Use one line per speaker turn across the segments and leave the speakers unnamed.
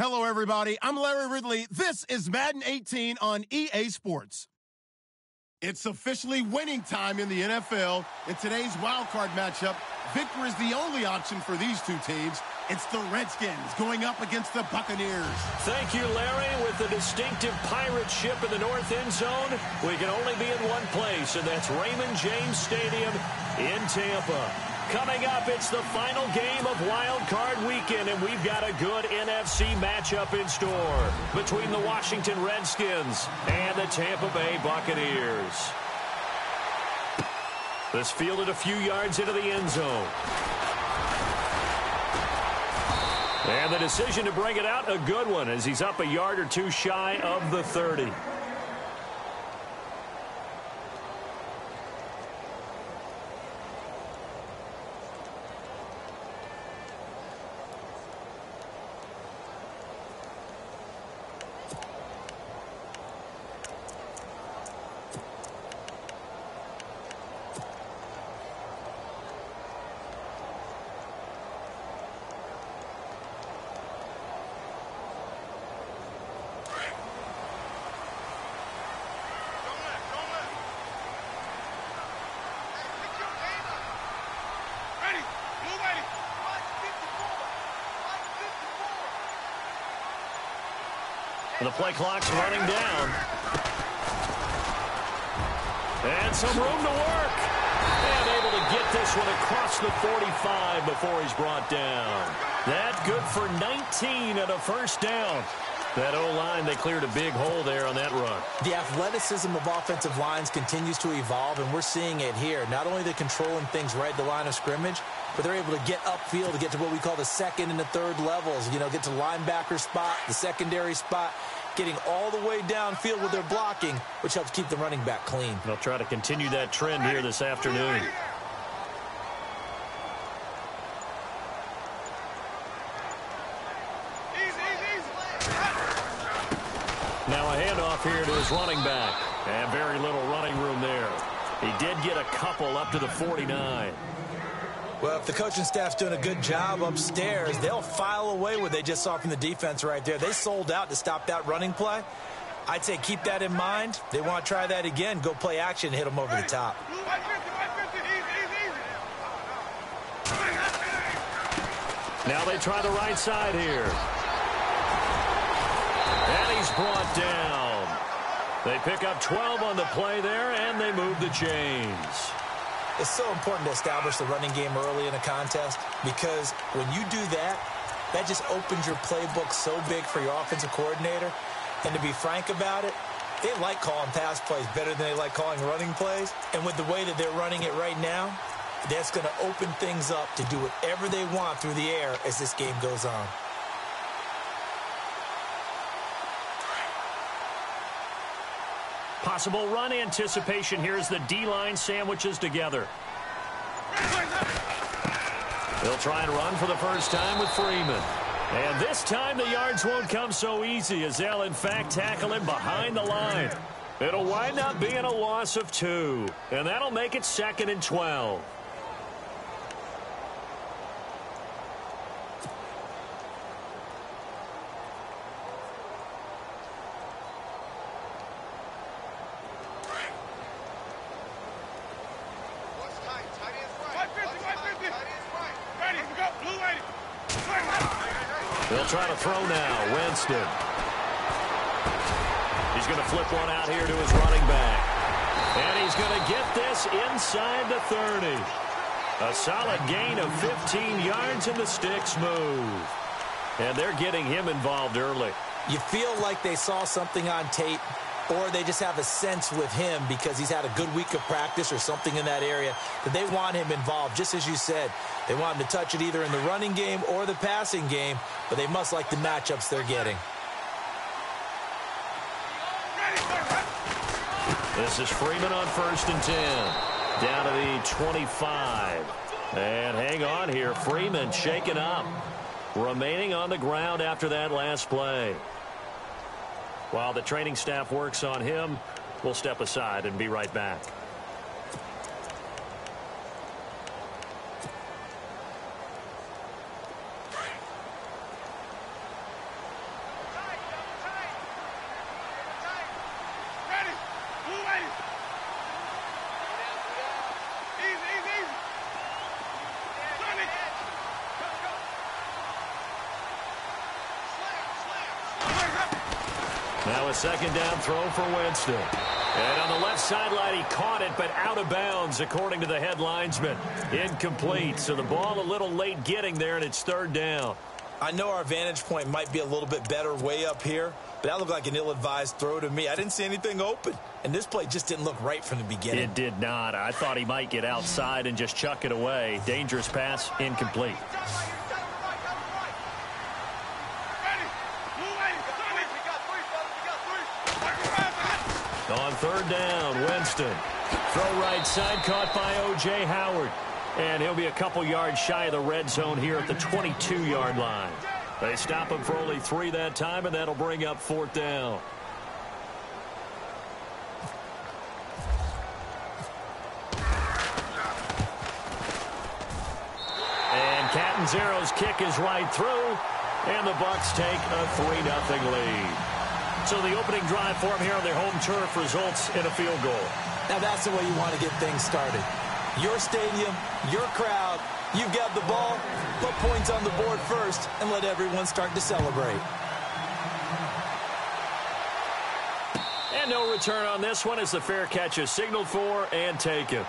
Hello, everybody. I'm Larry Ridley. This is Madden 18 on EA Sports. It's officially winning time in the NFL. In today's wildcard matchup, victory is the only option for these two teams. It's the Redskins going up against the Buccaneers.
Thank you, Larry. With the distinctive pirate ship in the north end zone, we can only be in one place, and that's Raymond James Stadium in Tampa. Coming up, it's the final game of Wild Card Weekend, and we've got a good NFC matchup in store between the Washington Redskins and the Tampa Bay Buccaneers. This fielded a few yards into the end zone. And the decision to bring it out, a good one, as he's up a yard or two shy of the 30. And the play clock's running down. And some room to work. And able to get this one across the 45 before he's brought down. That's good for 19 and a first down. That O-line, they cleared a big hole there on that run.
The athleticism of offensive lines continues to evolve, and we're seeing it here. Not only they're controlling things right at the line of scrimmage, but they're able to get upfield to get to what we call the second and the third levels. You know, get to linebacker spot, the secondary spot, getting all the way downfield with their blocking, which helps keep the running back clean.
They'll try to continue that trend here this afternoon. Now a handoff here to his running back. And very little running room there. He did get a couple up to the 49.
Well, if the coaching staff's doing a good job upstairs, they'll file away what they just saw from the defense right there. They sold out to stop that running play. I'd say keep that in mind. They want to try that again. Go play action and hit them over the top.
Now they try the right side here. And he's brought down. They pick up 12 on the play there, and they move the chains.
It's so important to establish the running game early in a contest, because when you do that, that just opens your playbook so big for your offensive coordinator. And to be frank about it, they like calling pass plays better than they like calling running plays. And with the way that they're running it right now, that's going to open things up to do whatever they want through the air as this game goes on.
Possible run anticipation here as the D-line sandwiches together. They'll try and run for the first time with Freeman. And this time the yards won't come so easy as they'll, in fact, tackle him behind the line. It'll wind up being a loss of 2. And that'll make it 2nd and 12. They'll try to throw now. Winston. He's going to flip one out here to his running back. And he's going to get this inside the 30. A solid gain of 15 yards, and the sticks move. And they're getting him involved early.
You feel like they saw something on tape, or they just have a sense with him because he's had a good week of practice or something in that area that they want him involved. Just as you said, they want him to touch it either in the running game or the passing game, but they must like the matchups they're getting.
This is Freeman on 1st and 10. Down to the 25. And hang on here. Freeman shaken up. Remaining on the ground after that last play. While the training staff works on him, we'll step aside and be right back. Now a second down throw for Winston. And on the left sideline, he caught it, but out of bounds, according to the head linesman. Incomplete, so the ball a little late getting there, and it's third down.
I know our vantage point might be a little bit better way up here, but that looked like an ill-advised throw to me. I didn't see anything open, and this play just didn't look right from the beginning.
It did not. I thought he might get outside and just chuck it away. Dangerous pass, incomplete. On third down, Winston. Throw right side, caught by O.J. Howard. And he'll be a couple yards shy of the red zone here at the 22-yard line. They stop him for only 3 that time, and that'll bring up fourth down. And Catanzaro's kick is right through, and the Bucs take a 3-0 lead. So the opening drive for them here on their home turf results in a field goal.
Now that's the way you want to get things started. Your stadium, your crowd, you've got the ball, put points on the board first, and let everyone start to celebrate.
And no return on this one as the fair catch is signaled for and taken.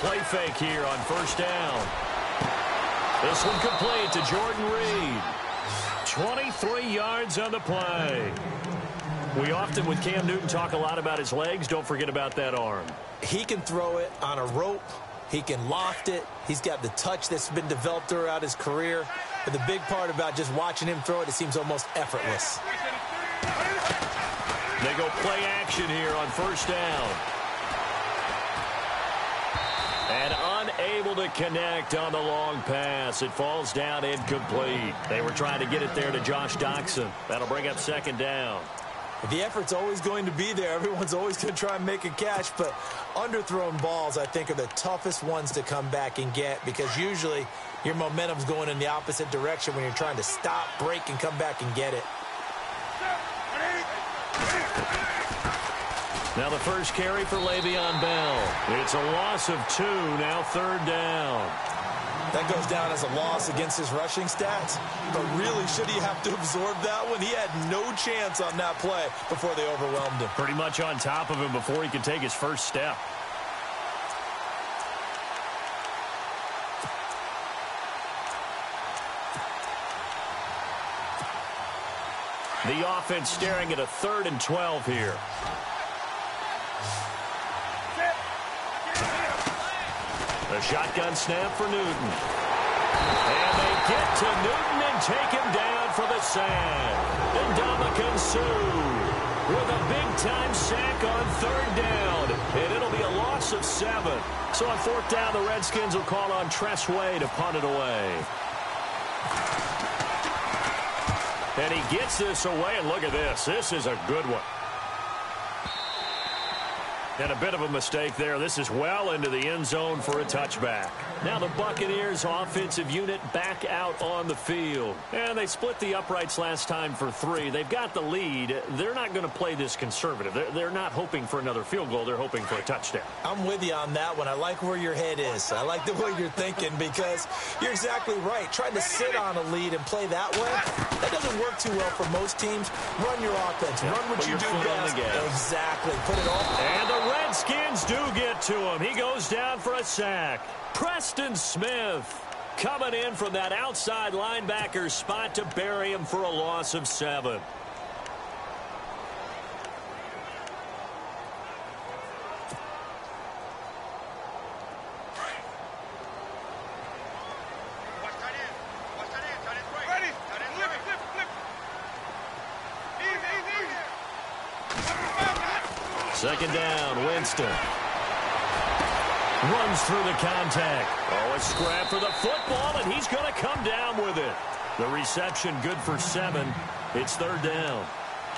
Play fake here on first down. This one complete to Jordan Reed. 23 yards on the play. We often, with Cam Newton, talk a lot about his legs. Don't forget about that arm.
He can throw it on a rope. He can loft it. He's got the touch that's been developed throughout his career. But the big part about just watching him throw it seems almost effortless.
They go play action here on first down. And unable to connect on the long pass. It falls down incomplete. They were trying to get it there to Josh Doxson. That'll bring up second down.
The effort's always going to be there. Everyone's always going to try and make a catch. But underthrown balls, I think, are the toughest ones to come back and get because usually your momentum's going in the opposite direction when you're trying to stop, break, and come back and get it.
Now the first carry for Le'Veon Bell. It's a loss of 2, now third down.
That goes down as a loss against his rushing stats. But really, should he have to absorb that one? He had no chance on that play before they overwhelmed him.
Pretty much on top of him before he could take his first step. The offense staring at a 3rd and 12 here. A shotgun snap for Newton. And they get to Newton and take him down for the sack. And Ndamukong Suh with a big-time sack on 3rd down. And it'll be a loss of 7. So on 4th down, the Redskins will call on Tress Way to punt it away. And he gets this away, and look at this. This is a good one. And a bit of a mistake there. This is well into the end zone for a touchback. Now the Buccaneers offensive unit back out on the field. And they split the uprights last time for 3. They've got the lead. They're not going to play this conservative. They're not hoping for another field goal. They're hoping for a touchdown.
I'm with you on that one. I like where your head is. I like the way you're thinking because you're exactly right. Trying to sit on a lead and play that way, that doesn't work too well for most teams. Run your offense. Run what you do best. Exactly. Put it all.
And the Redskins do get to him. He goes down for a sack. Preston Smith coming in from that outside linebacker spot to bury him for a loss of 7. Second down, Winston. Runs through the contact. Oh, a scrap for the football, and he's going to come down with it. The reception good for 7. It's 3rd down.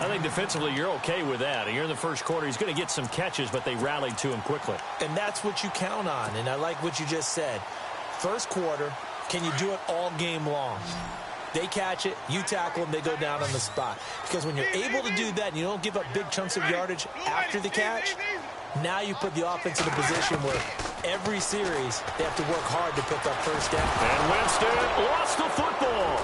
I think defensively you're okay with that. Here in the first quarter, he's going to get some catches, but they rallied to him quickly.
And that's what you count on, and I like what you just said. First quarter, can you do it all game long? They catch it, you tackle them, they go down on the spot. Because when you're able to do that and you don't give up big chunks of yardage after the catch, now you put the offense in a position where every series they have to work hard to pick up first down.
And Winston lost the football.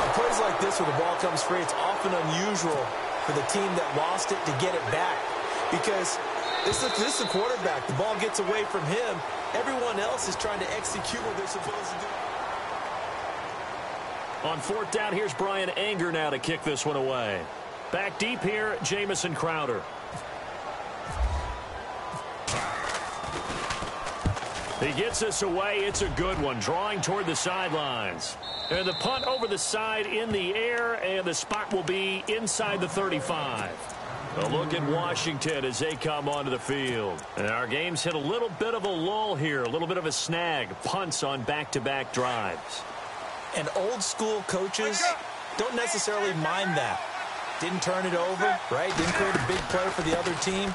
On plays like this where the ball comes free, it's often unusual for the team that lost it to get it back. Because this is the quarterback. The ball gets away from him. Everyone else is trying to execute what they're supposed to do.
On fourth down, here's Brian Anger now to kick this one away. Back deep here, Jamison Crowder. He gets this away. It's a good one, drawing toward the sidelines. And the punt over the side in the air, and the spot will be inside the 35. A look at Washington as they come onto the field. And our game's hit a little bit of a lull here, a little bit of a snag. Punts on back-to-back drives.
And old-school coaches don't necessarily mind that. Didn't turn it over, right? Didn't create a big play for the other team.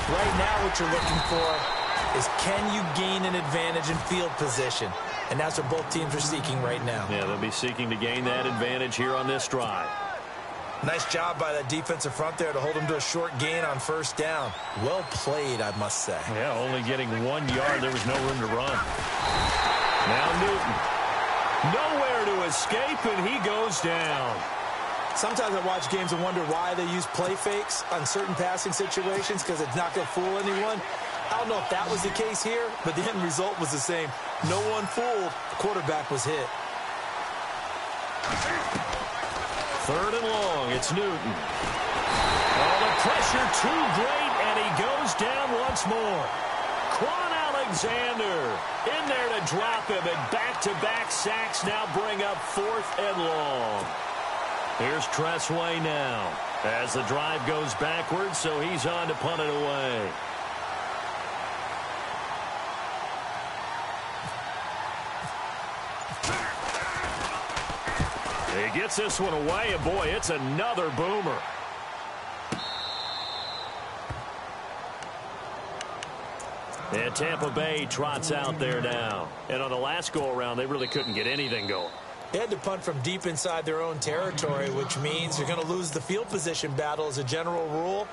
Right now what you're looking for is can you gain an advantage in field position? And that's what both teams are seeking right now.
Yeah, they'll be seeking to gain that advantage here on this drive.
Nice job by that defensive front there to hold him to a short gain on first down. Well played, I must say.
Yeah, only getting 1 yard. There was no room to run. Now Newton. Nowhere to escape, and he goes down.
Sometimes I watch games and wonder why they use play fakes on certain passing situations because it's not going to fool anyone. I don't know if that was the case here, but the end result was the same. No one fooled. The quarterback was hit.
Third and long, it's Newton. Oh, the pressure too great, and he goes down once more. Quan Alexander in there to drop him, and back-to-back sacks now bring up fourth and long. Here's Tressway now as the drive goes backwards, so he's on to punt it away. He gets this one away, and boy, it's another boomer. And Tampa Bay trots out there now. And on the last go-around, they really couldn't get anything going.
They had to punt from deep inside their own territory, which means you're going to lose the field position battle as a general rule.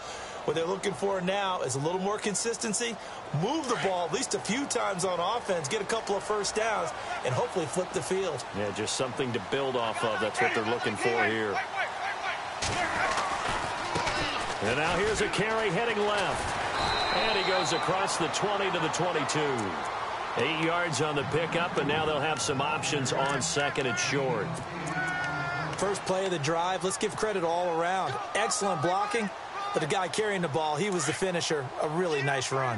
What they're looking for now is a little more consistency, move the ball at least a few times on offense, get a couple of first downs, and hopefully flip the field.
Yeah, just something to build off of. That's what they're looking for here. And now here's a carry heading left. And he goes across the 20 to the 22. 8 yards on the pickup, and now they'll have some options on second and short.
First play of the drive, let's give credit all around. Excellent blocking. But the guy carrying the ball, he was the finisher. A really nice run.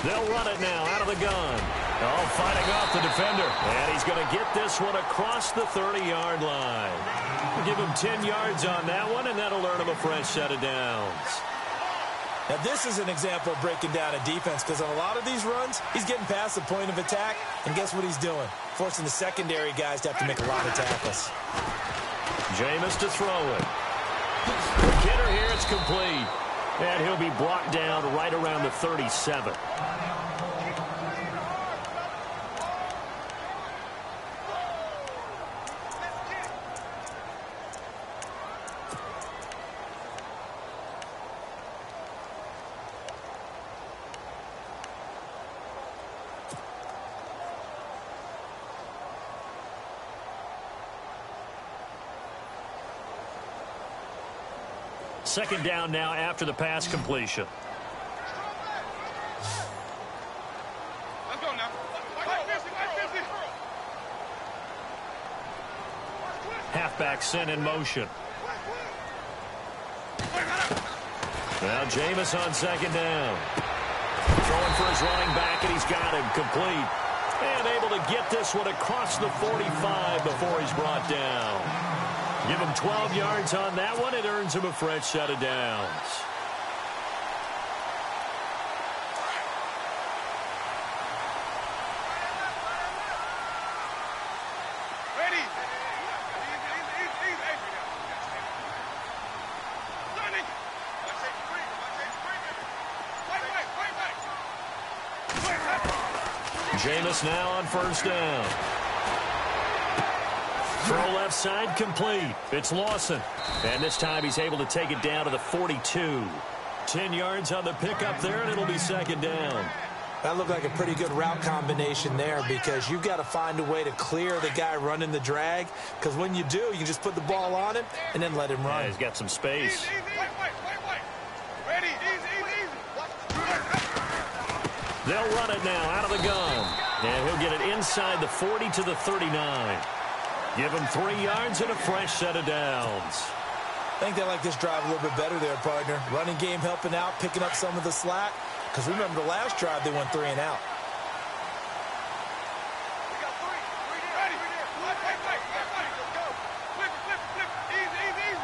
They'll run it now out of the gun. Oh, fighting off the defender. And he's going to get this one across the 30-yard line. We'll give him 10 yards on that one, and that'll earn him a fresh set of downs.
Now, this is an example of breaking down a defense because on a lot of these runs, he's getting past the point of attack, and guess what he's doing? Forcing the secondary guys to have to make a lot of tackles.
Jameis to throw it. The kidder here, it's complete. And he'll be brought down right around the 37. Second down now after the pass completion.
Let's go now.
Halfback sent in motion. Now Jameis on second down. Throwing for his running back, and he's got him complete. And able to get this one across the 45 before he's brought down. Give him 12 yards on that one. It earns him a fresh set of downs. Jameis now on first down. Throw left side complete. It's Lawson. And this time he's able to take it down to the 42. 10 yards on the pickup there, and it'll be second down.
That looked like a pretty good route combination there because you've got to find a way to clear the guy running the drag, because when you do, you just put the ball on him and then let him run.
Yeah, he's got some space.
Easy. Ready, easy.
They'll run it now out of the gun. And he'll get it inside the 40 to the 39. Give him 3 yards and a fresh set of downs.
I think they like this drive a little bit better there, partner. Running game helping out, picking up some of the slack. Because remember the last drive, they went 3 and out.
We got 3. Ready. Wait. Let's go. Flip. Easy.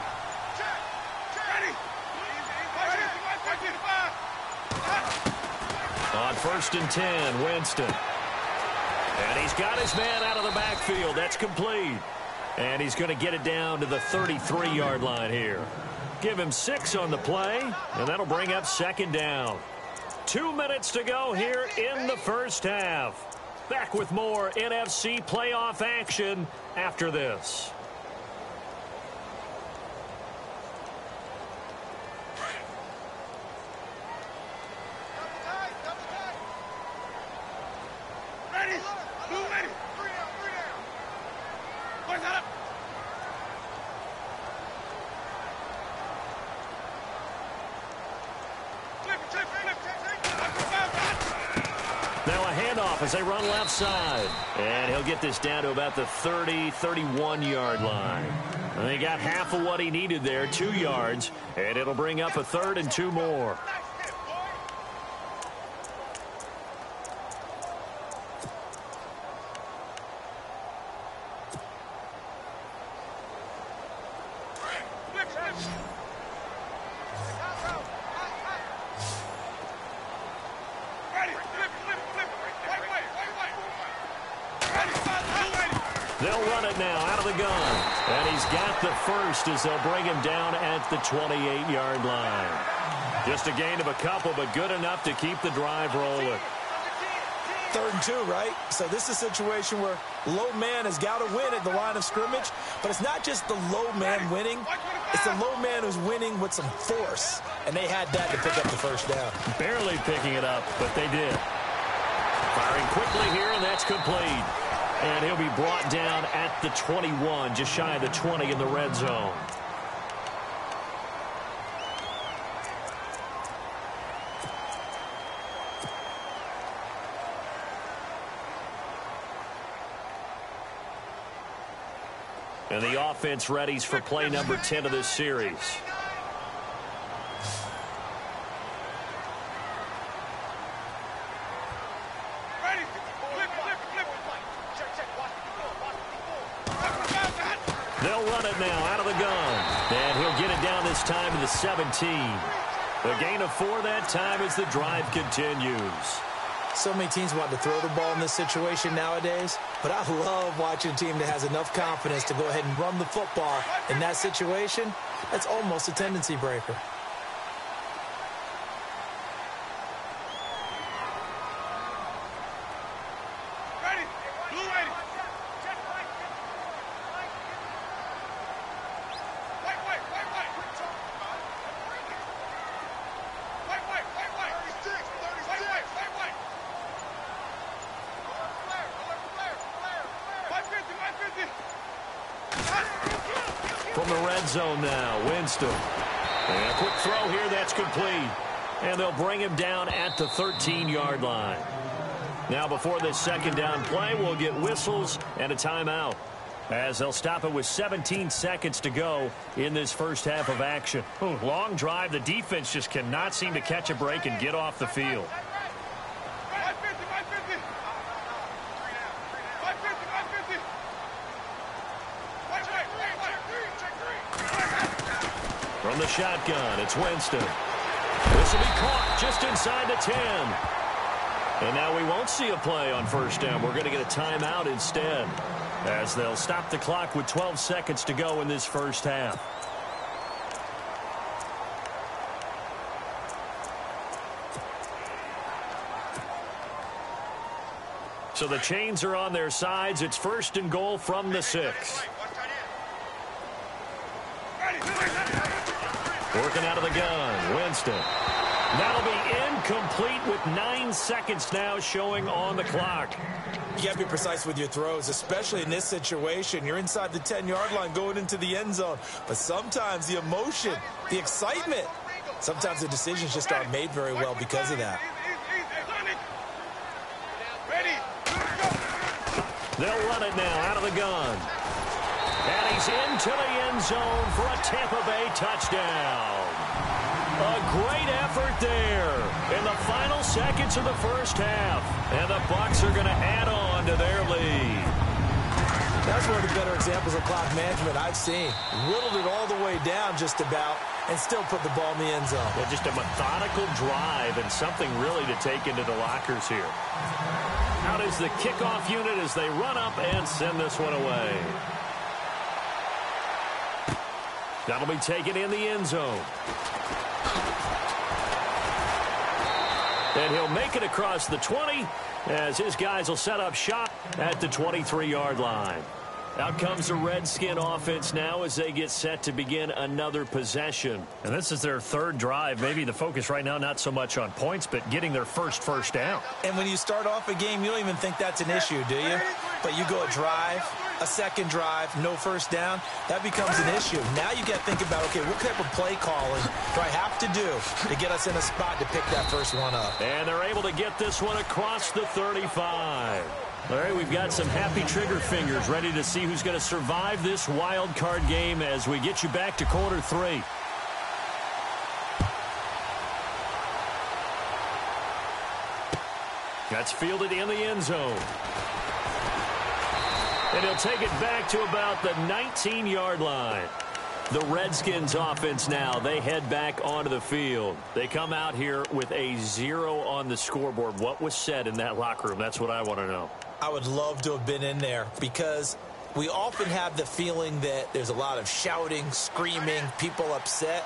Check. Ready. Easy.
On first and 10, Winston. And he's got his man out of the backfield. That's complete. And he's going to get it down to the 33-yard line here. Give him 6 on the play, and that'll bring up second down. 2 minutes to go here in the first half. Back with more NFC playoff action after this. As they run left side. And he'll get this down to about the 30, 31-yard line. And they got half of what he needed there, 2 yards. And it'll bring up a 3rd and 2 more. As they'll bring him down at the 28-yard line. Just a gain of a couple, but good enough to keep the drive rolling.
3rd and 2, right? So this is a situation where low man has got to win at the line of scrimmage, but it's not just the low man winning. It's the low man who's winning with some force, and they had that to pick up the first down.
Barely picking it up, but they did. Firing quickly here, and that's complete. And he'll be brought down at the 21, just shy of the 20 in the red zone. And the offense readies for play number 10 of this series. They'll run it now out of the gun. And he'll get it down this time to the 17. A gain of 4 that time as the drive continues.
So many teams want to throw the ball in this situation nowadays, but I love watching a team that has enough confidence to go ahead and run the football in that situation. That's almost a tendency breaker.
From the red zone now, Winston. And a quick throw here, that's complete. And they'll bring him down at the 13-yard line. Now before this second down play, we'll get whistles and a timeout, as they'll stop it with 17 seconds to go in this first half of action. Long drive. The defense just cannot seem to catch a break and get off the field. From the shotgun, it's Winston. This will be caught just inside the 10. And now we won't see a play on first down. We're going to get a timeout instead, as they'll stop the clock with 12 seconds to go in this first half. So the chains are on their sides. It's 1st and goal from the 6. Working out of the gun, Winston. That'll be incomplete with 9 seconds now showing on the clock.
You got to be precise with your throws, especially in this situation. You're inside the 10-yard line going into the end zone. But sometimes the emotion, the excitement, sometimes the decisions just aren't made very well because of that.
They'll run it now out of the gun. And he's into the end zone for a Tampa Bay touchdown. A great effort there in the final seconds of the first half. And the Bucs are going to add on to their lead.
That's one of the better examples of clock management I've seen. Whittled it all the way down just about and still put the ball in the end zone.
Yeah, just a methodical drive and something really to take into the lockers here. Out is the kickoff unit as they run up and send this one away. That'll be taken in the end zone. And he'll make it across the 20 as his guys will set up shop at the 23-yard line. Out comes the Redskin offense now as they get set to begin another possession.
And this is their 3rd drive. Maybe the focus right now not so much on points, but getting their first down.
And when you start off a game, you don't even think that's an issue, do you? But you go a drive, a second drive, no first down, that becomes an issue. Now you got to think about, okay, what type of play calling do I have to do to get us in a spot to pick that first one up?
And they're able to get this one across the 35. All right, we've got some happy trigger fingers ready to see who's going to survive this wild card game as we get you back to quarter 3. That's fielded in the end zone. And he'll take it back to about the 19-yard line. The Redskins offense now, they head back onto the field. They come out here with a 0 on the scoreboard. What was said in that locker room? That's what I want to know.
I would love to have been in there because we often have the feeling that there's a lot of shouting, screaming, people upset.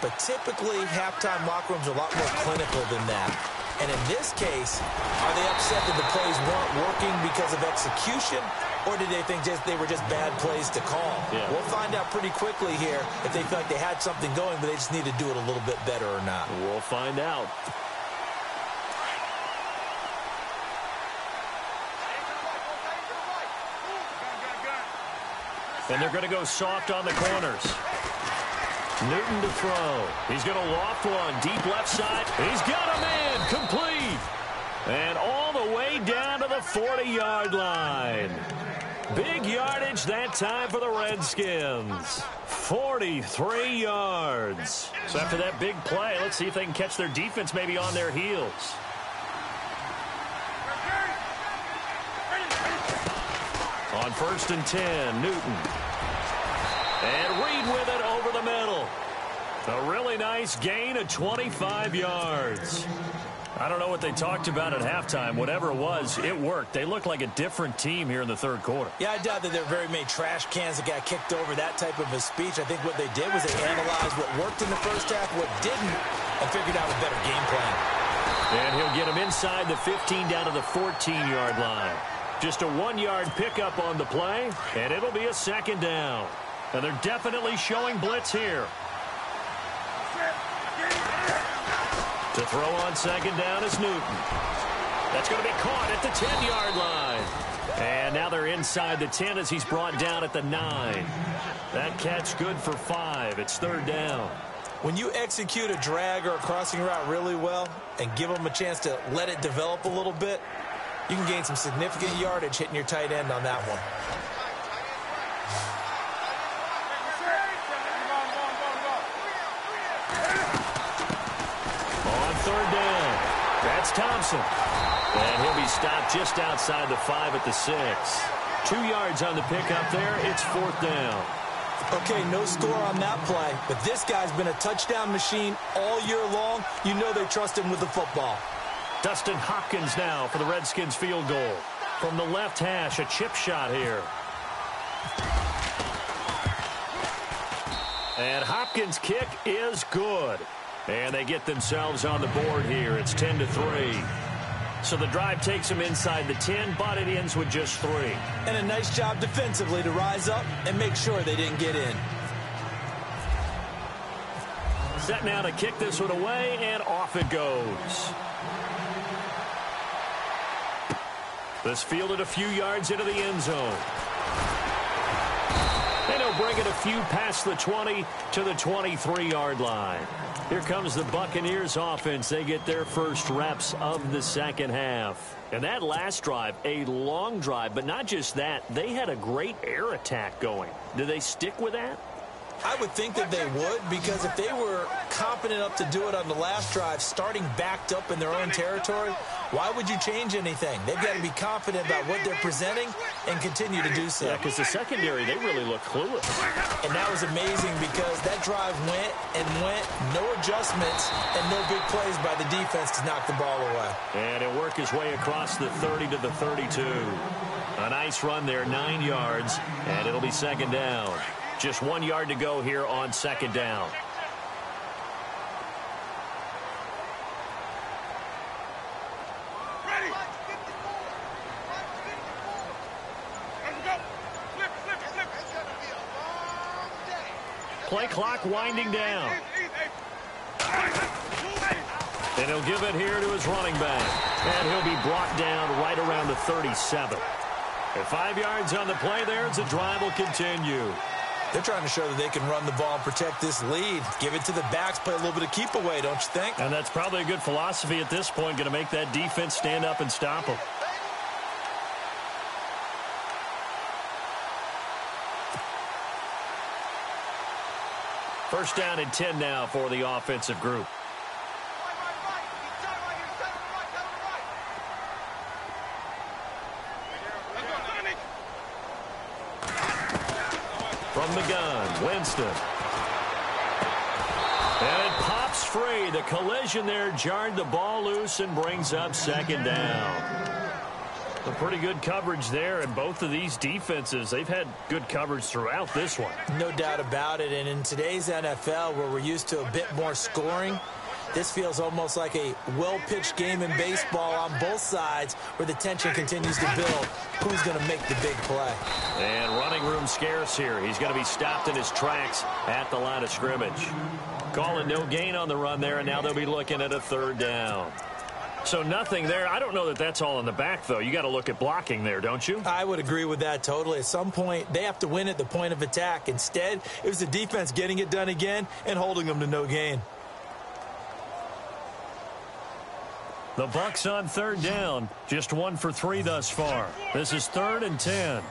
But typically, halftime locker rooms are a lot more clinical than that. And in this case, are they upset that the plays weren't working because of execution? Or did they think they were just bad plays to call?
Yeah.
We'll find out pretty quickly here if they feel like they had something going, but they just need to do it a little bit better or not.
We'll find out. And they're going to go soft on the corners. Newton to throw. He's going to loft one. Deep left side. He's got a man. Complete. And all the way down to the 40-yard line. Big yardage that time for the Redskins. 43 yards. So after that big play, let's see if they can catch their defense maybe on their heels. On 1st and 10, Newton. And Reed with it over the middle. A really nice gain of 25 yards. I don't know what they talked about at halftime. Whatever it was, it worked. They look like a different team here in the 3rd quarter.
Yeah, I doubt that there were very many trash cans that got kicked over, that type of a speech. I think what they did was they analyzed what worked in the first half, what didn't, and figured out a better game plan.
And he'll get him inside the 15 down to the 14-yard line. Just a 1-yard pickup on the play, and it'll be a 2nd down. And they're definitely showing blitz here. To throw on 2nd down is Newton. That's going to be caught at the 10-yard line. And now they're inside the 10 as he's brought down at the 9. That catch good for 5. It's 3rd down.
When you execute a drag or a crossing route really well and give them a chance to let it develop a little bit, you can gain some significant yardage hitting your tight end on that one.
On 3rd down, that's Thompson. And he'll be stopped just outside the 5 at the 6. 2 yards on the pickup there. It's 4th down.
Okay, no score on that play, but this guy's been a touchdown machine all year long. You know they trust him with the football.
Dustin Hopkins now for the Redskins field goal. From the left hash, a chip shot here. And Hopkins' kick is good. And they get themselves on the board here. It's 10-3. So the drive takes them inside the 10, but it ends with just 3.
And a nice job defensively to rise up and make sure they didn't get in.
Set now to kick this one away, and off it goes. This fielded a few yards into the end zone. And he'll bring it a few past the 20 to the 23-yard line. Here comes the Buccaneers offense. They get their first reps of the second half. And that last drive, a long drive, but not just that. They had a great air attack going. Do they stick with that?
I would think that they would, because if they were competent enough to do it on the last drive, starting backed up in their own territory, why would you change anything? They've got to be confident about what they're presenting and continue to do so.
Yeah, because the secondary, they really look clueless.
And that was amazing because that drive went and went, no adjustments, and no big plays by the defense to knock the ball away.
And he'll work his way across the 30 to the 32. A nice run there, 9 yards, and it'll be second down. Just 1 yard to go here on second down.
Ready. Let's go. Flip, flip, flip. It's going to be a long day.
Play clock winding down. And he'll give it here to his running back. And he'll be brought down right around the 37. And 5 yards on the play there as the drive will continue.
They're trying to show that they can run the ball and protect this lead. Give it to the backs, play a little bit of keep away, don't you think?
And that's probably a good philosophy at this point, going to make that defense stand up and stop them. First down and 10 now for the offensive group. From the gun, Winston. And it pops free. The collision there jarred the ball loose and brings up second down. A pretty good coverage there, and both of these defenses, they've had good coverage throughout this one.
No doubt about it, and in today's NFL, where we're used to a bit more scoring, this feels almost like a well-pitched game in baseball on both sides where the tension continues to build. Who's going to make the big play?
And running room scarce here. He's going to be stopped in his tracks at the line of scrimmage. Calling no gain on the run there, and now they'll be looking at a third down. So nothing there. I don't know that that's all in the back, though. You got to look at blocking there, don't you?
I would agree with that totally. At some point, they have to win at the point of attack. Instead, it was the defense getting it done again and holding them to no gain.
The Bucs on third down. Just 1 for 3 thus far. This is 3rd and 10.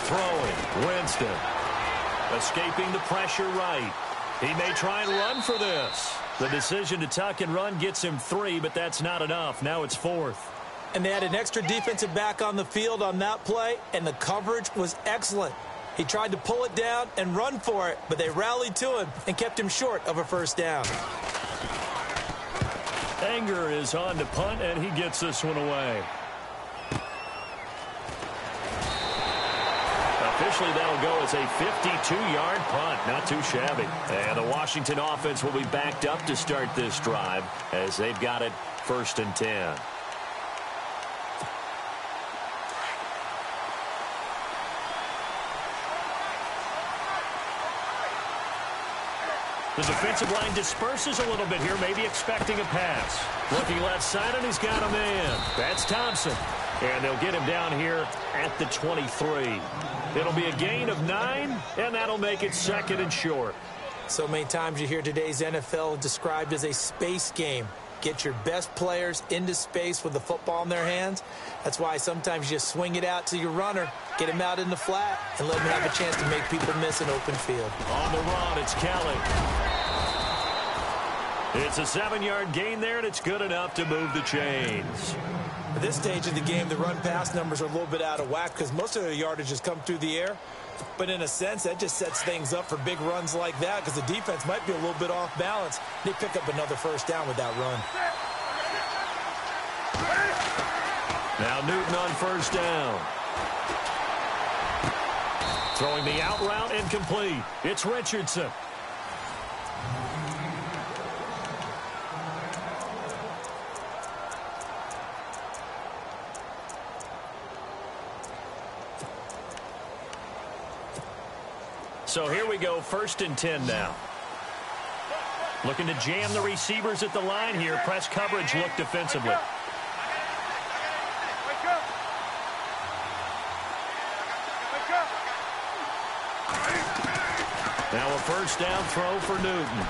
Throwing, Winston. Escaping the pressure right. He may try and run for this. The decision to tuck and run gets him 3, but that's not enough. Now it's 4th.
And they had an extra defensive back on the field on that play, and the coverage was excellent. He tried to pull it down and run for it, but they rallied to him and kept him short of a first down.
Anger is on to punt, and he gets this one away. Officially, that'll go as a 52-yard punt. Not too shabby. And the Washington offense will be backed up to start this drive as they've got it 1st and 10. The defensive line disperses a little bit here, maybe expecting a pass. Looking left side, and he's got a man. That's Thompson. And they'll get him down here at the 23. It'll be a gain of 9, and that'll make it 2nd and short.
So many times you hear today's NFL described as a space game. Get your best players into space with the football in their hands. That's why sometimes you just swing it out to your runner, get him out in the flat, and let him have a chance to make people miss an open field.
On the run, it's Kelly. It's a 7-yard gain there, and it's good enough to move the chains.
At this stage of the game, the run-pass numbers are a little bit out of whack because most of their yardage has come through the air. But in a sense, that just sets things up for big runs like that because the defense might be a little bit off balance. They pick up another first down with that run.
Now Newton on first down. Throwing the out route incomplete. It's Richardson. So here we go, 1st and 10 now. Looking to jam the receivers at the line here. Press coverage look defensively. Now a 1st down throw for Newton.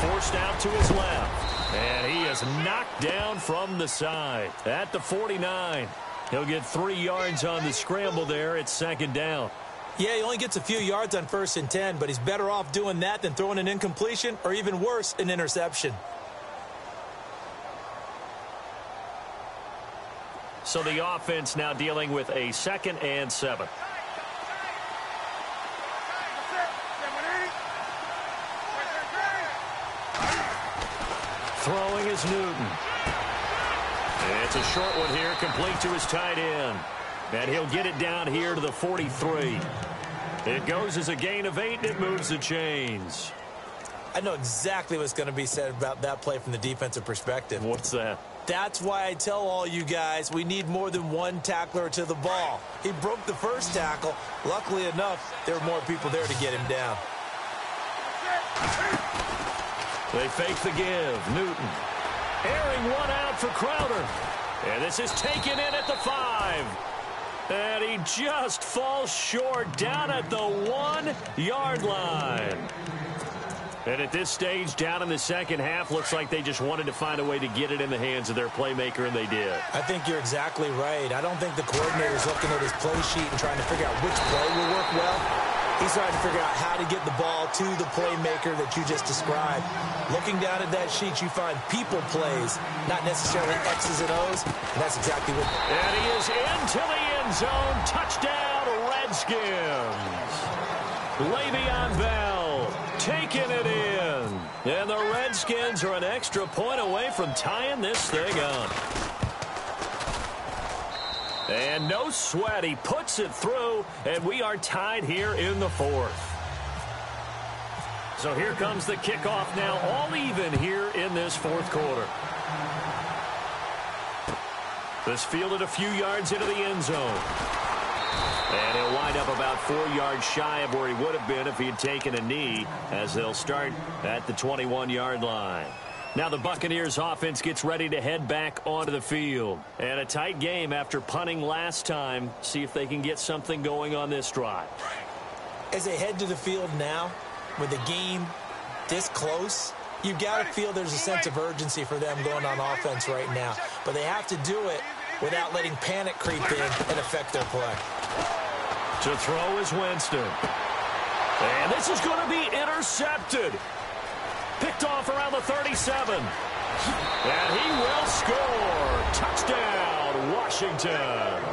Forced out to his left. And he is knocked down from the side at the 49. He'll get 3 yards on the scramble there. It's 2nd down.
Yeah, he only gets a few yards on 1st and 10, but he's better off doing that than throwing an incompletion or even worse, an interception.
So the offense now dealing with a 2nd and 7. Throwing is Newton. It's a short one here, complete to his tight end. And he'll get it down here to the 43. It goes as a gain of 8, and it moves the chains.
I know exactly what's going to be said about that play from the defensive perspective.
What's that?
That's why I tell all you guys we need more than one tackler to the ball. He broke the 1st tackle. Luckily enough, there were more people there to get him down.
They fake the give. Newton airing one out for Crowder. And this is taken in at the 5. And he just falls short down at the 1-yard line. And at this stage, down in the 2nd half, looks like they just wanted to find a way to get it in the hands of their playmaker, and they did.
I think you're exactly right. I don't think the coordinator's looking at his play sheet and trying to figure out which play will work well. He's trying to figure out how to get the ball to the playmaker that you just described. Looking down at that sheet, you find people plays, not necessarily X's and O's, and that's exactly what...
And he is into the end zone. Touchdown, Redskins. Le'Veon Bell taking it in. And the Redskins are an extra point away from tying this thing up. And no sweat. He puts it through, and we are tied here in the 4th. So here comes the kickoff now, all even here in this 4th quarter. This fielded a few yards into the end zone. And he'll wind up about 4 yards shy of where he would have been if he had taken a knee, as they'll start at the 21-yard line. Now the Buccaneers offense gets ready to head back onto the field. And a tight game after punting last time. See if they can get something going on this drive.
As they head to the field now, with the game this close, you've got to feel there's a sense of urgency for them going on offense right now. But they have to do it without letting panic creep in and affect their play.
To throw is Winston. And this is going to be intercepted. Picked off around the 37. And he will score. Touchdown, Washington.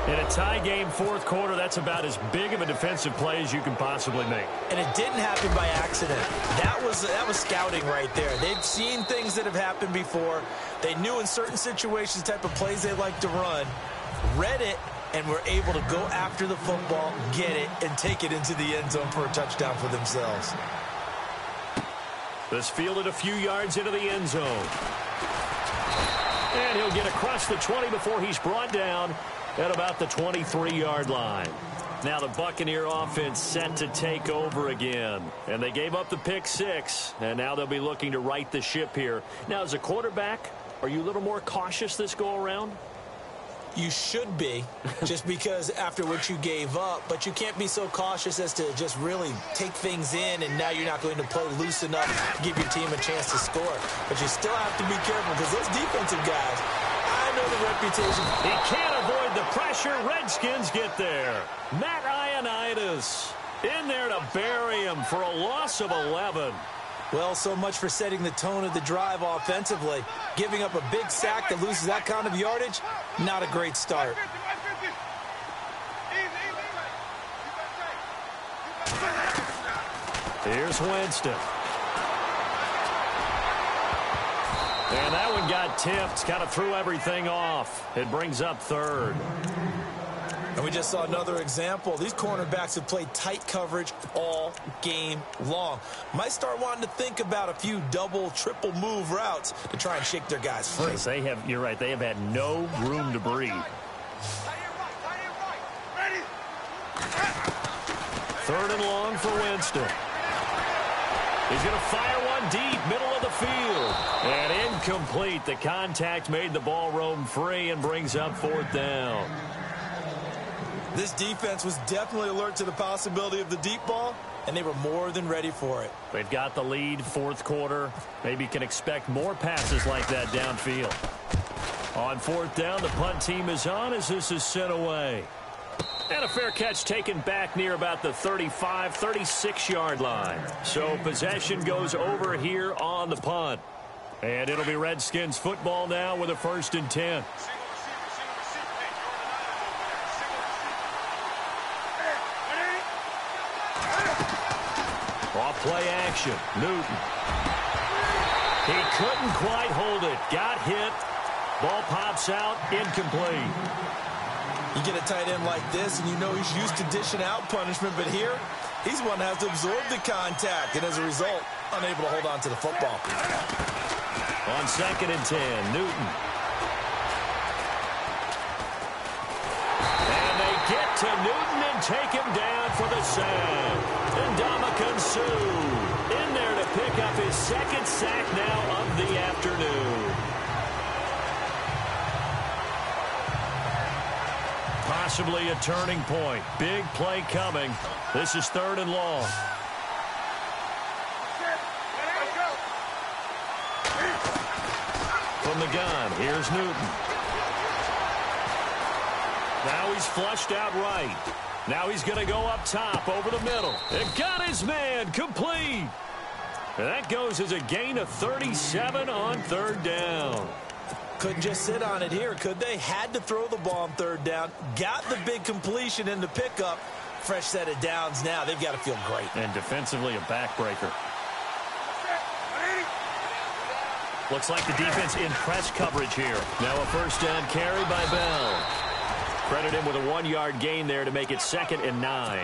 In a tie game 4th quarter, that's about as big of a defensive play as you can possibly make.
And it didn't happen by accident. That was scouting right there. They've seen things that have happened before. They knew in certain situations the type of plays they like to run, read it, and were able to go after the football, get it, and take it into the end zone for a touchdown for themselves.
This fielded a few yards into the end zone. And he'll get across the 20 before he's brought down at about the 23-yard line. Now the Buccaneer offense set to take over again. And they gave up the pick 6, and now they'll be looking to right the ship here. Now, as a quarterback, are you a little more cautious this go-around?
You should be, just because after what you gave up, but you can't be so cautious as to just really take things in, and now you're not going to play loose enough to give your team a chance to score. But you still have to be careful, because those defensive guys, I know the reputation.
He can't avoid the pressure. Redskins get there. Matt Ioannidis in there to bury him for a loss of 11.
Well, so much for setting the tone of the drive offensively. Giving up a big sack that loses that kind of yardage, not a great start.
Here's Winston. And that one got tipped, kind of threw everything off. It brings up third.
And we just saw another example. These cornerbacks have played tight coverage all game long. Might start wanting to think about a few double, triple move routes to try and shake their guys free.
They have, you're right, they have had no room to breathe. Third and long for Winston. He's going to fire one deep, middle of the field. And incomplete. The contact made the ball roam free and brings up fourth down.
This defense was definitely alert to the possibility of the deep ball, and they were more than ready for it.
They've got the lead, fourth quarter. Maybe can expect more passes like that downfield. On fourth down, the punt team is on as this is sent away. And a fair catch taken back near about the 35, 36-yard line. So possession goes over here on the punt. And it'll be Redskins football now with a 1st and 10. Off play action. Newton. He couldn't quite hold it. Got hit. Ball pops out. Incomplete.
You get a tight end like this, and you know he's used to dishing out punishment, but here, he's one that has to absorb the contact, and as a result, unable to hold on to the football.
On 2nd and 10, Newton. And they get to Newton and take him down for the sack. And Ndamukong Suh in there to pick up his 2nd sack now of the afternoon. Possibly a turning point. Big play coming. This is 3rd and long. From the gun, here's Newton. Now he's flushed out right. Now he's going to go up top over the middle. And got his man complete. And that goes as a gain of 37 on 3rd down.
Couldn't just sit on it here, could they? Had to throw the ball on 3rd down. Got the big completion in the pickup. Fresh set of downs now. They've got to feel great.
And defensively a backbreaker. Looks like the defense in press coverage here. Now a 1st down carry by Bell. Credit him with a 1-yard gain there to make it 2nd and 9.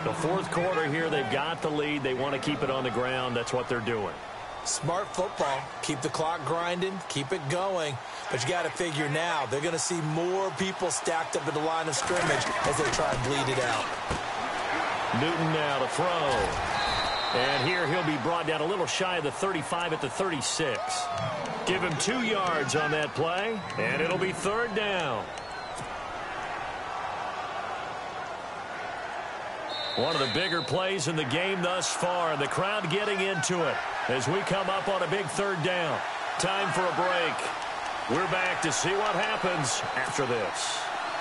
The 4th quarter here, they've got the lead. They want to keep it on the ground. That's what they're doing.
Smart football. Keep the clock grinding. Keep it going. But you got to figure now, they're going to see more people stacked up at the line of scrimmage as they try and bleed it out.
Newton now to throw. And here he'll be brought down a little shy of the 35 at the 36. Give him 2 yards on that play, and it'll be 3rd down. One of the bigger plays in the game thus far, and the crowd getting into it as we come up on a big 3rd down. Time for a break. We're back to see what happens after this.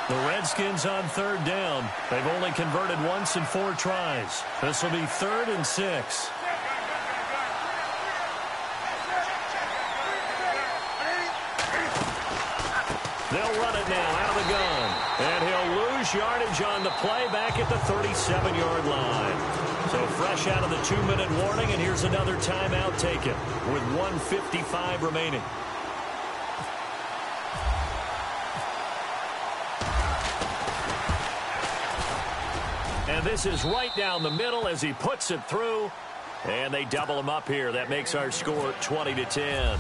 The Redskins on 3rd down. They've only converted once in 4 tries. This will be 3rd and 6. They'll run it now out of the gun. And he'll lose yardage on the play back at the 37-yard line. So fresh out of the 2-minute warning, and here's another timeout taken with 1:55 remaining. And this is right down the middle as he puts it through. And they double him up here. That makes our score 20-10.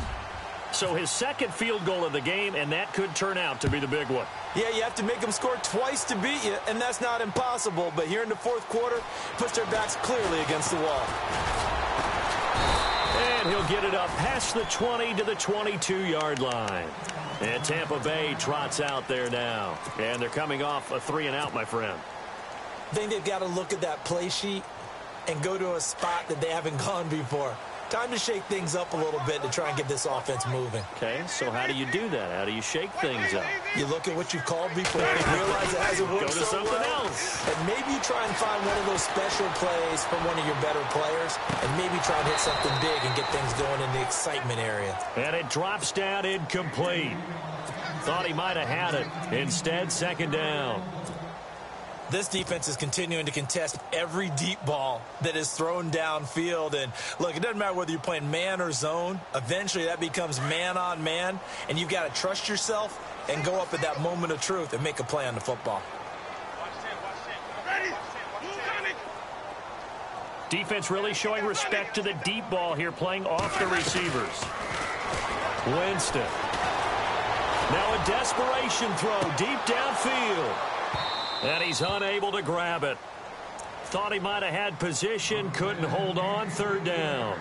So his 2nd field goal of the game, and that could turn out to be the big one.
Yeah, you have to make them score twice to beat you, and that's not impossible. But here in the 4th quarter, puts their backs clearly against the wall.
And he'll get it up past the 20 to the 22-yard line. And Tampa Bay trots out there now. And they're coming off a 3-and-out, my friend.
I think they've got to look at that play sheet and go to a spot that they haven't gone before. Time to shake things up a little bit to try and get this offense moving.
Okay, so how do you do that? How do you shake things up?
You look at what you've called before and realize it hasn't worked
Go to
so
something
well.
else.
And maybe you try and find one of those special plays from one of your better players, and maybe try and hit something big and get things going in the excitement area.
And it drops down incomplete. Thought he might have had it. Instead, 2nd down.
This defense is continuing to contest every deep ball that is thrown downfield. And, look, it doesn't matter whether you're playing man or zone. Eventually that becomes man on man, and you've got to trust yourself and go up at that moment of truth and make a play on the football.
Defense really showing respect to the deep ball here, playing off the receivers. Winston. Now a desperation throw deep downfield. And he's unable to grab it. Thought he might have had position, couldn't hold on, third down.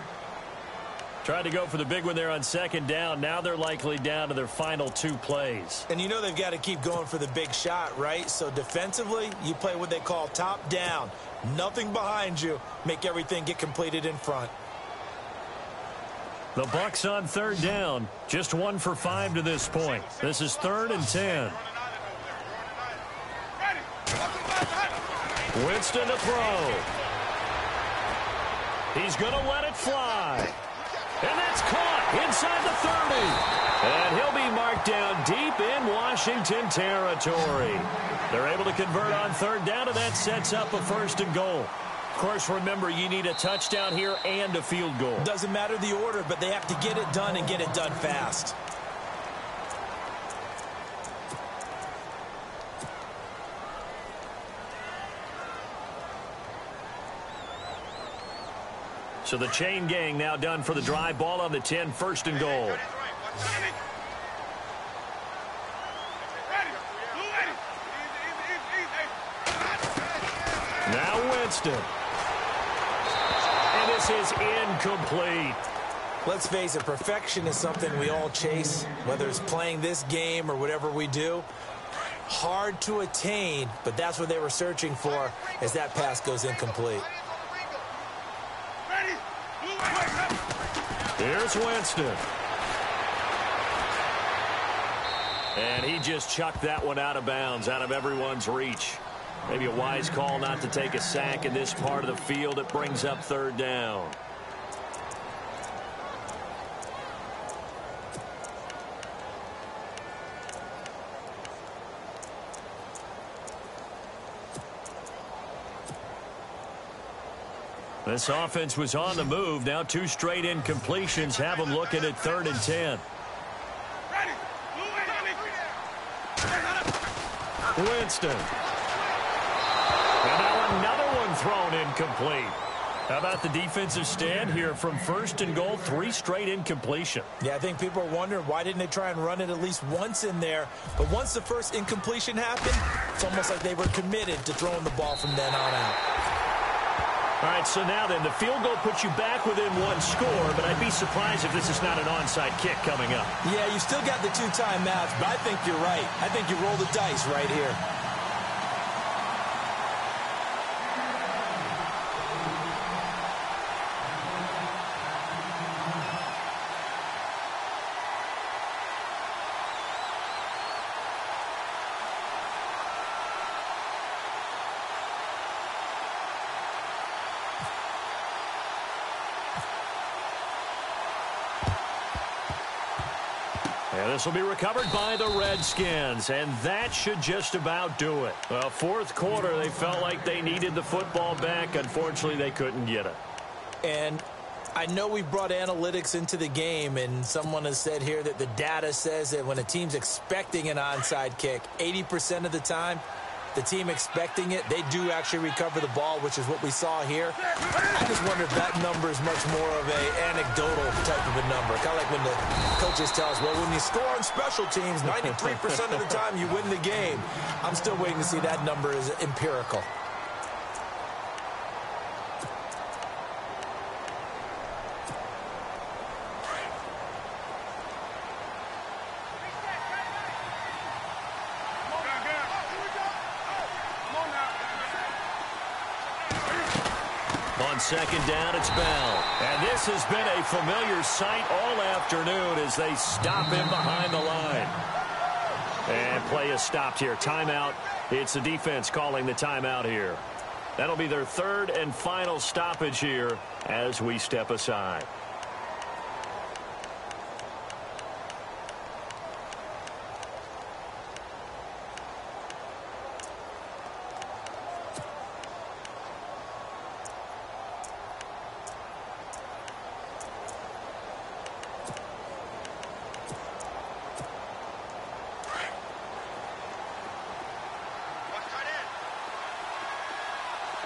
Tried to go for the big one there on second down. Now they're likely down to their final 2 plays.
And you know they've got to keep going for the big shot, right? So defensively, you play what they call top down. Nothing behind you. Make everything get completed in front.
The Bucs on third down. Just 1 for 5 to this point. This is 3rd and 10. Winston to throw. He's going to let it fly. And that's caught inside the 30. And he'll be marked down deep in Washington territory. They're able to convert on third down, and that sets up a 1st and goal. Of course, remember, you need a touchdown here and a field goal.
Doesn't matter the order, but they have to get it done and get it done fast.
So the chain gang now done for the drive. Ball on the 10, 1st and goal. Now Winston. And this is incomplete.
Let's face it, perfection is something we all chase, whether it's playing this game or whatever we do. Hard to attain, but that's what they were searching for as that pass goes incomplete.
Here's Winston. And he just chucked that one out of bounds, out of everyone's reach. Maybe a wise call not to take a sack in this part of the field. It brings up third down. This offense was on the move. Now 2 straight incompletions have them looking at 3rd and 10. Winston. And now another one thrown incomplete. How about the defensive stand here from 1st and goal, 3 straight incompletion.
Yeah, I think people are wondering why didn't they try and run it at least once in there. But once the first incompletion happened, it's almost like they were committed to throwing the ball from then on out.
All right, so now then, the field goal puts you back within 1 score, but I'd be surprised if this is not an onside kick coming up.
Yeah, you still got the 2 timeouts, but I think you're right. I think you roll the dice right here.
And this will be recovered by the Redskins, and that should just about do it. Well, 4th quarter, they felt like they needed the football back. Unfortunately, they couldn't get it.
And I know we brought analytics into the game, and someone has said here that the data says that when a team's expecting an onside kick, 80% of the time, the team expecting it, they do actually recover the ball, which is what we saw here. I just wonder if that number is much more of an anecdotal type of a number. Kind of like when the coaches tell us, well, when you score on special teams, 93% of the time you win the game. I'm still waiting to see that number is empirical.
On second down, it's Bell. And this has been a familiar sight all afternoon as they stop him behind the line. And play is stopped here. Timeout. It's the defense calling the timeout here. That'll be their 3rd and final stoppage here as we step aside.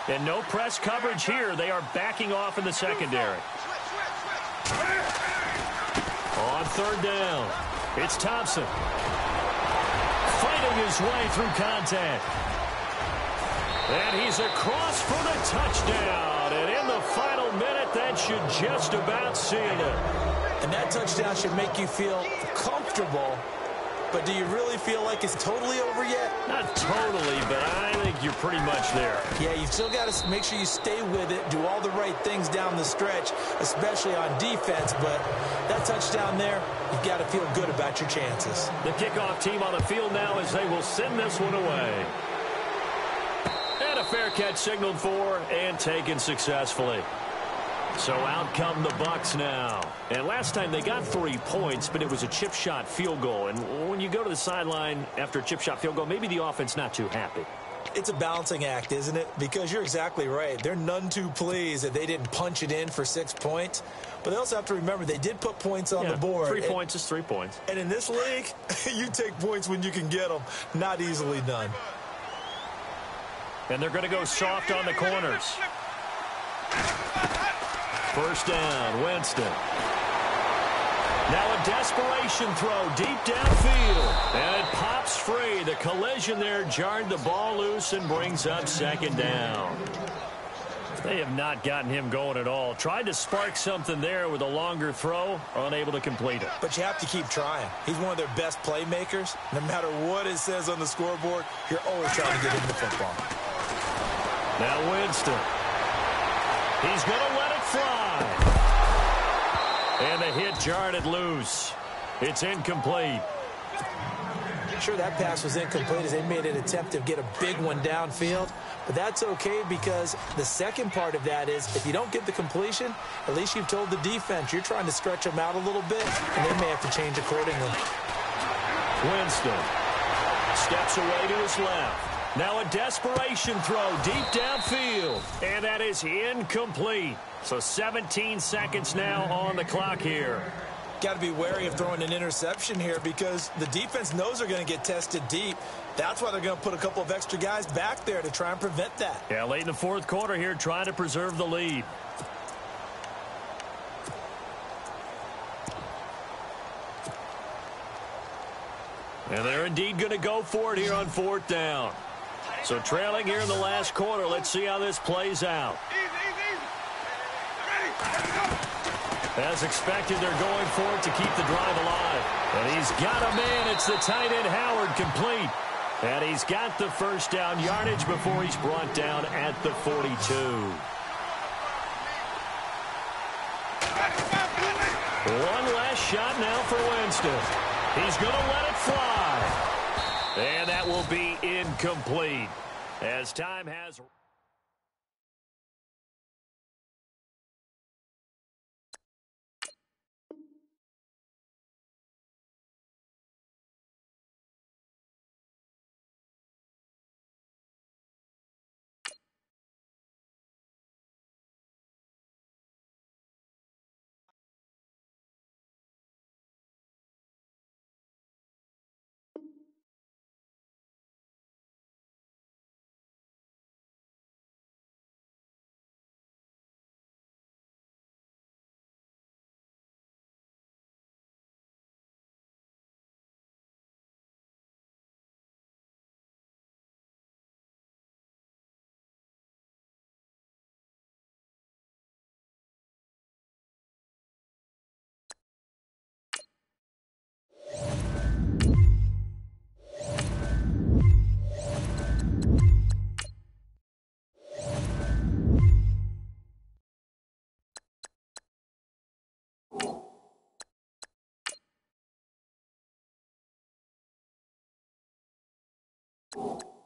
And no press coverage here. They are backing off in the secondary. On third down, it's Thompson. Fighting his way through contact. And he's across for the touchdown. And in the final minute, that should just about seal it.
And that touchdown should make you feel comfortable. But do you really feel like it's totally over yet?
Not totally, but I think you're pretty much there.
Yeah, you've still got to make sure you stay with it, do all the right things down the stretch, especially on defense. But that touchdown there, you've got to feel good about your chances.
The kickoff team on the field now as they will send this one away. And a fair catch signaled for and taken successfully. So out come the Bucs now. And last time they got 3 points, but it was a chip shot field goal. And when you go to the sideline after a chip shot field goal, maybe the offense not too happy.
It's a balancing act, isn't it? Because you're exactly right. They're none too pleased that they didn't punch it in for 6 points. But they also have to remember they did put points on the board.
3 points is 3 points.
And in this league, you take points when you can get them. Not easily done.
And they're going to go soft on the corners. First down, Winston. Now a desperation throw deep downfield. And it pops free. The collision there jarred the ball loose and brings up second down. They have not gotten him going at all. Tried to spark something there with a longer throw, unable to complete it.
But you have to keep trying. He's one of their best playmakers. No matter what it says on the scoreboard, you're always trying to get him the football.
Now Winston. He's going to let it fly. And the hit jarred it loose. It's incomplete.
Sure, that pass was incomplete as they made an attempt to get a big one downfield. But that's okay because the second part of that is if you don't get the completion, at least you've told the defense you're trying to stretch them out a little bit, and they may have to change accordingly.
Winston steps away to his left. Now a desperation throw deep downfield. And that is incomplete. So 17 seconds now on the clock here.
Got to be wary of throwing an interception here because the defense knows they're going to get tested deep. That's why they're going to put a couple of extra guys back there to try and prevent that.
Yeah, late in the fourth quarter here, trying to preserve the lead. And they're indeed going to go for it here on fourth down. So trailing here in the last quarter. Let's see how this plays out. As expected, they're going for it to keep the drive alive. And he's got a man. It's the tight end, Howard, complete. And he's got the first down yardage before he's brought down at the 42. One last shot now for Winston. He's going to let it fly. And that will be incomplete as time has...
You